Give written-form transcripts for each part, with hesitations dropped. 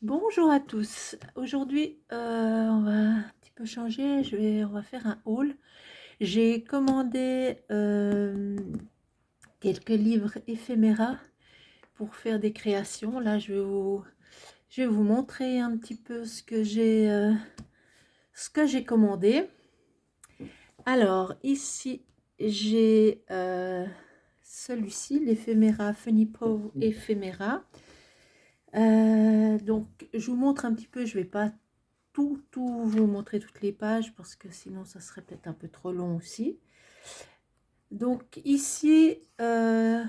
Bonjour à tous. Aujourd'hui, on va un petit peu changer. On va faire un haul. J'ai commandé quelques livres éphéméras pour faire des créations. Là, je vais vous montrer un petit peu ce que j'ai commandé. Alors, ici, j'ai celui-ci, l'éphéméra Funny Paw éphéméra. Donc, je vous montre un petit peu. Je vais pas tout vous montrer toutes les pages parce que sinon ça serait peut-être un peu trop long aussi. Donc ici on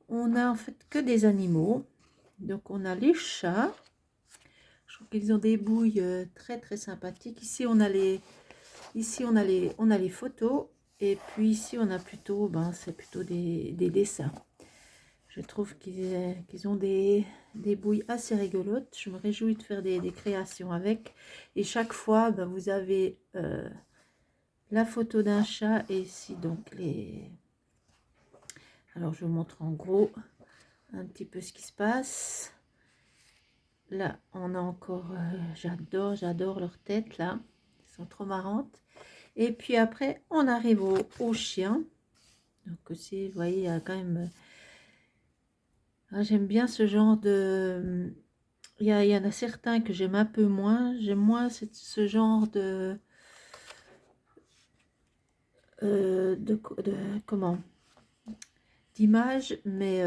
a en fait que des animaux. Donc on a les chats, je trouve qu'ils ont des bouilles très très sympathiques. Ici on a les photos, et puis ici on a plutôt c'est plutôt des dessins. Je trouve qu'ils ont des bouilles assez rigolotes. Je me réjouis de faire des créations avec. Et chaque fois, vous avez la photo d'un chat et ici donc les... Alors je vous montre en gros un petit peu ce qui se passe. Là, on a encore... j'adore leurs têtes là. Elles sont trop marrantes. Et puis après, on arrive au chien. Donc aussi, vous voyez, il y a quand même... j'aime bien ce genre de... Il y en a certains que j'aime un peu moins. J'aime moins ce genre comment d'image, mais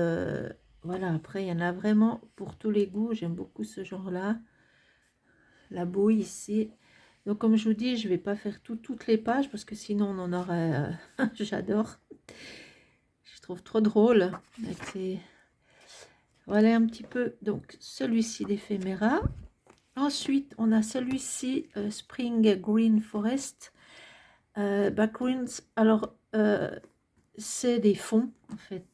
voilà, après il y en a vraiment pour tous les goûts. J'aime beaucoup ce genre là, la bouille ici. Donc comme je vous dis, je vais pas faire toutes les pages parce que sinon on en aurait j'adore, je trouve trop drôle avec ces... Voilà un petit peu donc celui-ci d'éphéméra. Ensuite on a celui-ci Spring Green Forest backgrounds. Alors c'est des fonds en fait.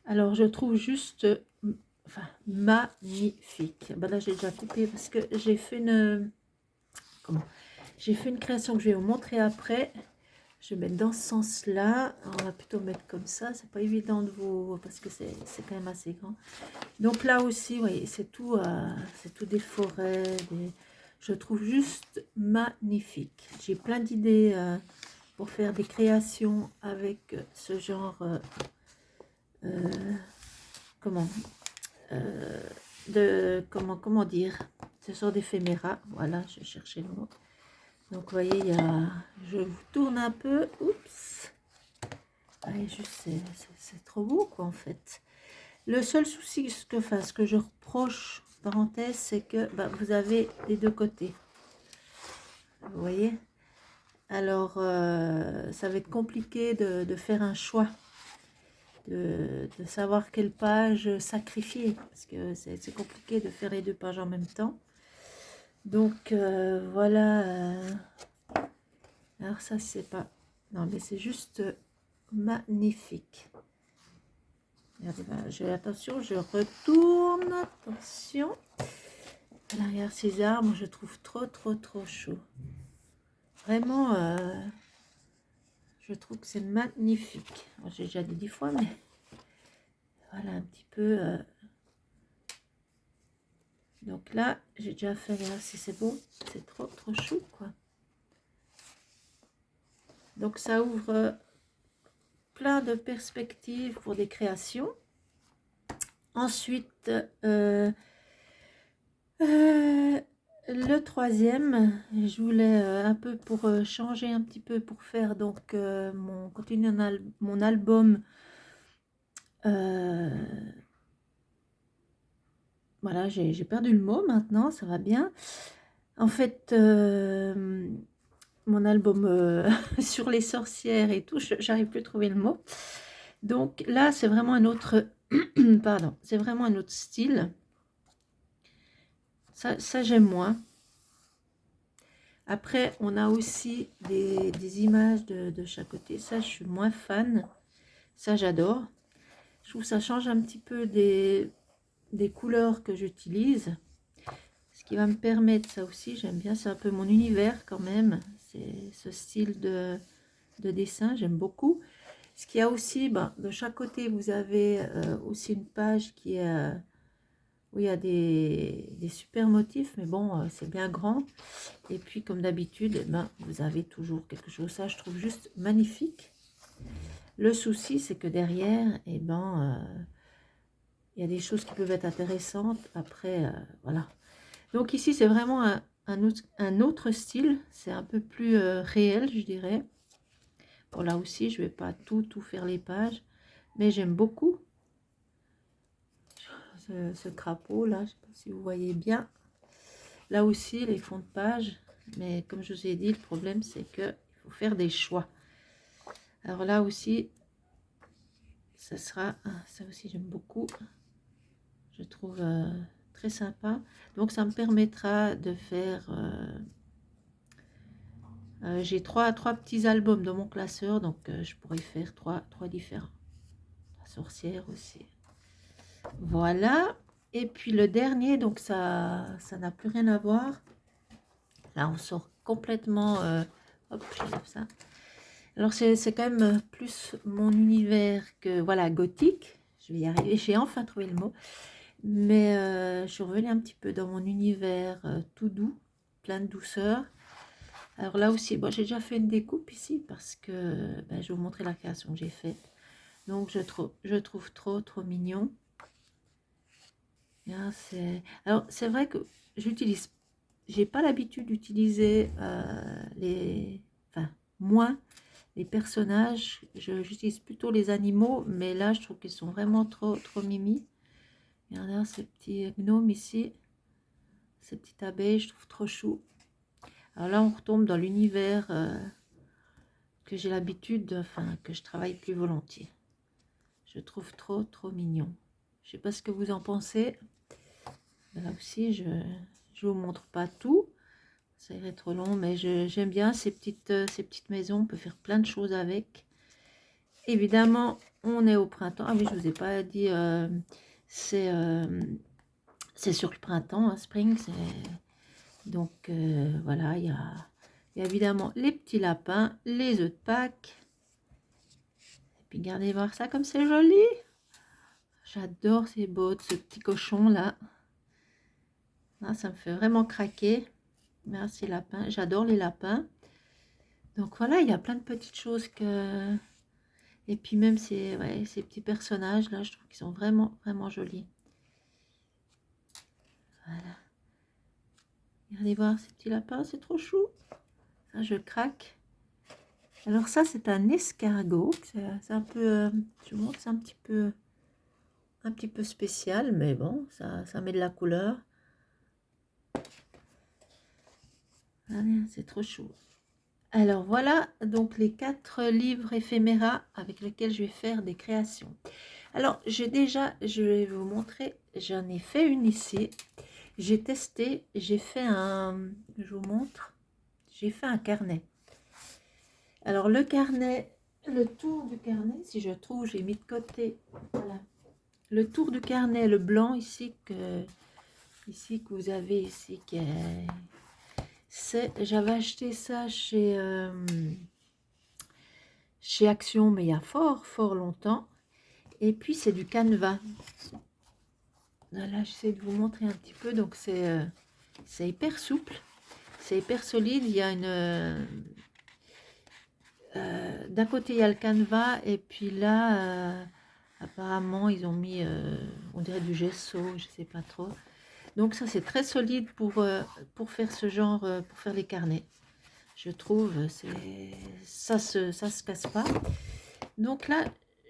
Alors je trouve juste enfin magnifique. Là j'ai déjà coupé parce que j'ai fait une création que je vais vous montrer après. Je vais mettre dans ce sens là. On va plutôt mettre comme ça, c'est pas évident de vous parce que c'est quand même assez grand. Donc là aussi vous voyez, c'est tout des forêts, je trouve juste magnifique. J'ai plein d'idées pour faire des créations avec ce genre comment comment dire, ce genre d'éphéméra. Voilà, je cherchais le mot. Donc vous voyez, je vous tourne un peu, oups, allez, c'est trop beau quoi en fait. Le seul souci, ce que je reproche, parenthèse, c'est que vous avez les deux côtés, vous voyez. Alors ça va être compliqué de faire un choix, de savoir quelle page sacrifier, parce que c'est compliqué de faire les deux pages en même temps. Donc voilà. Alors ça c'est pas... Non mais c'est juste magnifique. Regardez, attention, je retourne. Attention. Voilà, regarde ces arbres, je trouve trop chaud. Vraiment, je trouve que c'est magnifique. J'ai déjà dit 10 fois, mais voilà un petit peu... Donc là, j'ai déjà fait, regarde si c'est beau. C'est trop chou, quoi. Donc ça ouvre plein de perspectives pour des créations. Ensuite, le troisième, je voulais un peu pour changer un petit peu, pour faire donc continuer mon album. Voilà, j'ai perdu le mot maintenant, ça va bien. En fait, mon album sur les sorcières et tout, j'arrive plus à trouver le mot. Donc là, c'est vraiment un autre, pardon, c'est vraiment un autre style. Ça j'aime moins. Après, on a aussi des images de chaque côté. Ça, je suis moins fan. Ça, j'adore. Je trouve que ça change un petit peu des couleurs que j'utilise. Ce qui va me permettre, ça aussi, j'aime bien. C'est un peu mon univers quand même. C'est ce style de dessin, j'aime beaucoup. Ce qu'il y a aussi, de chaque côté, vous avez aussi une page qui est où il y a des super motifs, mais bon, c'est bien grand. Et puis, comme d'habitude, eh ben, vous avez toujours quelque chose. Ça, je trouve juste magnifique. Le souci, c'est que derrière, eh ben, il y a des choses qui peuvent être intéressantes. Après, voilà. Donc ici, c'est vraiment un autre style. C'est un peu plus réel, je dirais. Bon, là aussi, je ne vais pas tout faire les pages. Mais j'aime beaucoup ce crapaud là. Je ne sais pas si vous voyez bien. Là aussi, les fonds de page. Mais comme je vous ai dit, le problème, c'est qu'il faut faire des choix. Alors là aussi, ça sera... ça aussi, j'aime beaucoup. Je trouve très sympa. Donc, ça me permettra de faire... j'ai trois petits albums dans mon classeur. Donc, je pourrais faire trois différents. La sorcière aussi. Voilà. Et puis, le dernier, donc ça n'a plus rien à voir. Là, on sort complètement... hop, j'enlève ça. Alors, c'est quand même plus mon univers que... Voilà, gothique. Je vais y arriver. J'ai enfin trouvé le mot. Mais je suis revenue un petit peu dans mon univers tout doux, plein de douceur. Alors là aussi, bon, j'ai déjà fait une découpe ici parce que ben, je vais vous montrer la création que j'ai faite. Donc je trouve trop mignon. Alors c'est vrai que j'ai pas l'habitude d'utiliser moins les personnages. J'utilise plutôt les animaux, mais là je trouve qu'ils sont vraiment trop mimi. Regardez ce petit gnome ici, ces petites abeilles, je trouve trop chou. Alors là, on retombe dans l'univers que j'ai l'habitude, que je travaille plus volontiers. Je trouve trop mignon. Je sais pas ce que vous en pensez. Là aussi, je vous montre pas tout. Ça irait trop long, mais j'aime bien ces petites maisons. On peut faire plein de choses avec. Évidemment, on est au printemps. Ah oui, je vous ai pas dit, c'est sur le printemps, hein, spring. Donc voilà, il y a évidemment les petits lapins, les œufs de Pâques. Et puis regardez voir ça comme c'est joli. J'adore ces bottes, ce petit cochon là. Ah, ça me fait vraiment craquer. Merci lapin, j'adore les lapins. Donc voilà, il y a plein de petites choses que... Et puis même ces petits personnages là, je trouve qu'ils sont vraiment jolis. Voilà. Regardez voir ces petits lapins, c'est trop chou. Ça, je craque. Alors ça, c'est un escargot. C'est un peu... je vous montre, c'est un petit peu spécial, mais bon, ça met de la couleur. Allez, c'est trop chaud. Alors voilà, donc les 4 livres éphéméras avec lesquels je vais faire des créations. Alors, je vais vous montrer, j'en ai fait une ici. J'ai testé, j'ai fait je vous montre, j'ai fait un carnet. Alors le carnet, le tour du carnet, si je trouve, j'ai mis de côté, voilà. Le tour du carnet, le blanc ici que vous avez ici, j'avais acheté ça chez Action, mais il y a fort longtemps. Et puis c'est du canevas. Là, j'essaie de vous montrer un petit peu. Donc c'est hyper souple, c'est hyper solide. Il y a d'un côté il y a le canevas, et puis là apparemment ils ont mis on dirait du gesso, je sais pas trop. Donc ça c'est très solide pour faire ce genre, pour faire les carnets. Je trouve, ça se casse pas. Donc là,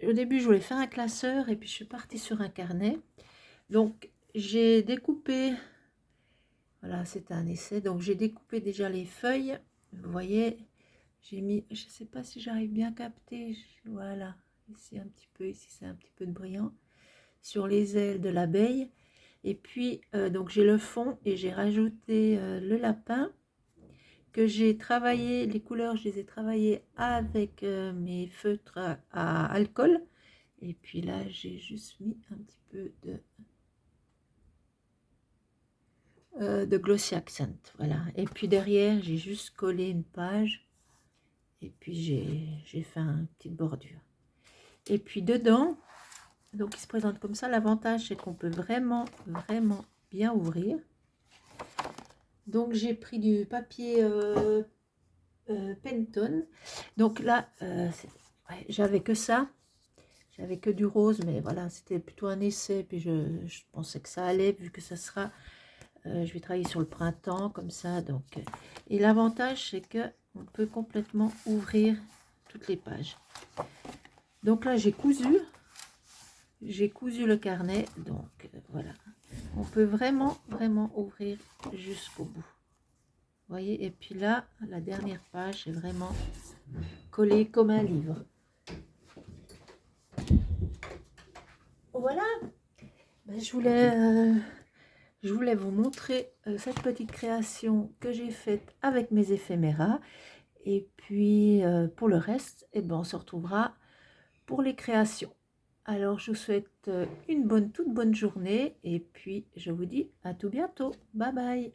au début, je voulais faire un classeur et puis je suis partie sur un carnet. Donc j'ai découpé, voilà, c'est un essai. Donc j'ai découpé déjà les feuilles. Vous voyez, j'ai mis, je sais pas si j'arrive bien à capter. Voilà, ici un petit peu, ici c'est un petit peu de brillant sur les ailes de l'abeille. Et puis donc j'ai le fond et j'ai rajouté le lapin que j'ai travaillé. Les couleurs, je les ai travaillées avec mes feutres à alcool. Et puis là, j'ai juste mis un petit peu de Glossy Accent. Voilà. Et puis derrière, j'ai juste collé une page. Et puis j'ai fait une petite bordure. Et puis dedans, Donc il se présente comme ça. L'avantage c'est qu'on peut vraiment bien ouvrir. Donc j'ai pris du papier Pantone. Donc là ouais, j'avais que ça. J'avais que du rose, mais voilà, c'était plutôt un essai. Puis je pensais que ça allait, vu que ça sera... je vais travailler sur le printemps, comme ça. Donc, et l'avantage, c'est que on peut complètement ouvrir toutes les pages. Donc là, j'ai cousu le carnet. Donc, voilà. On peut vraiment ouvrir jusqu'au bout. Vous voyez, et puis là, la dernière page est vraiment collée comme un livre. Voilà. Ben, je voulais vous montrer cette petite création que j'ai faite avec mes éphéméras. Et puis, pour le reste, eh ben, on se retrouvera pour les créations. Alors, je vous souhaite une toute bonne journée. Et puis, je vous dis à tout bientôt. Bye bye.